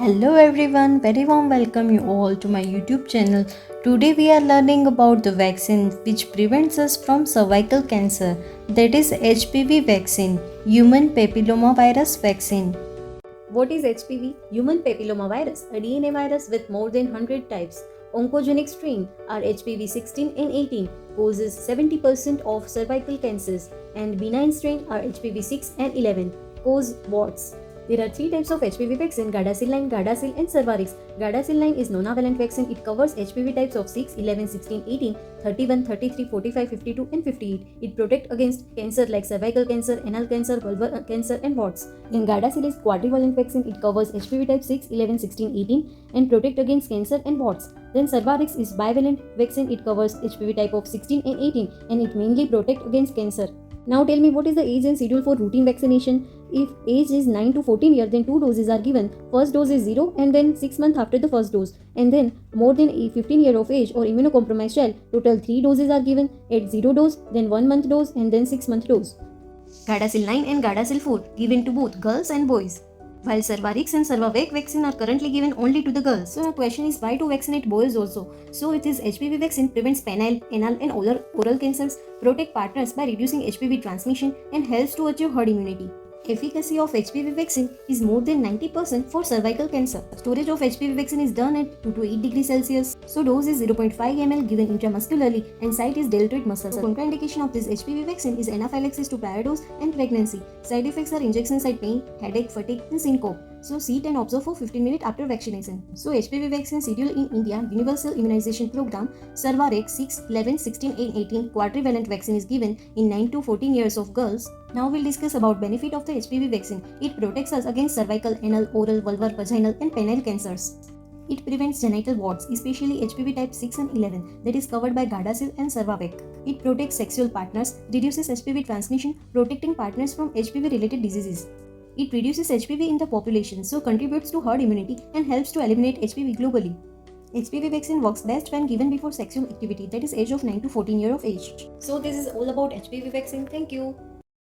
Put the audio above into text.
Hello everyone, very warm welcome you all to my YouTube channel. Today we are learning about the vaccine which prevents us from cervical cancer, that is HPV vaccine, human papillomavirus vaccine. What is HPV? Human papillomavirus, a DNA virus with more than 100 types. Oncogenic strain are HPV 16 and 18, causes 70% of cervical cancers, and benign strain are HPV 6 and 11, cause warts. There are three types of HPV vaccine: Gardasil 9, Gardasil, and Cervarix. Gardasil 9 is nonavalent vaccine. It covers HPV types of 6, 11, 16, 18, 31, 33, 45, 52, and 58. It protects against cancer like cervical cancer, anal cancer, vulvar cancer, and warts. Then Gardasil is quadrivalent vaccine. It covers HPV type 6, 11, 16, 18, and protect against cancer and warts. Then Cervarix is bivalent vaccine. It covers HPV type of 16 and 18, and it mainly protect against cancer. Now tell me, what is the age and schedule for routine vaccination? If age is 9 to 14 years, then 2 doses are given. First dose is 0 and then 6 months after the first dose. And then more than 15 year of age or immunocompromised child, total 3 doses are given at 0 dose, then 1 month dose, and then 6 month dose. Gardasil 9 and Gardasil 4 given to both girls and boys. While Cervarix and Cervavac vaccine are currently given only to the girls. So the question is, why to vaccinate boys also? So it is HPV vaccine prevents penile, anal and oral cancers, protect partners by reducing HPV transmission, and helps to achieve herd immunity. Efficacy of HPV vaccine is more than 90% for cervical cancer. Storage of HPV vaccine is done at 2 to 8 degrees Celsius. So dose is 0.5 ml given intramuscularly and site is deltoid muscle. So contraindication of this HPV vaccine is anaphylaxis to prior dose and pregnancy. Side effects are injection site pain, headache, fatigue, and syncope. So sit and observe for 15 minutes after vaccination. So HPV vaccine schedule in India Universal Immunization Program. Cervarix 6, 11, 16, and 18 quadrivalent vaccine is given in 9 to 14 years of girls. Now we'll discuss about benefit of the HPV vaccine. It protects us against cervical, anal, oral, vulvar, vaginal, and penile cancers. It prevents genital warts, especially HPV type 6 and 11, that is covered by Gardasil and Cervavac. It protects sexual partners, reduces HPV transmission, protecting partners from HPV-related diseases. It reduces HPV in the population, so contributes to herd immunity and helps to eliminate HPV globally. HPV vaccine works best when given before sexual activity, that is age of 9 to 14 years of age. So this is all about HPV vaccine. Thank you.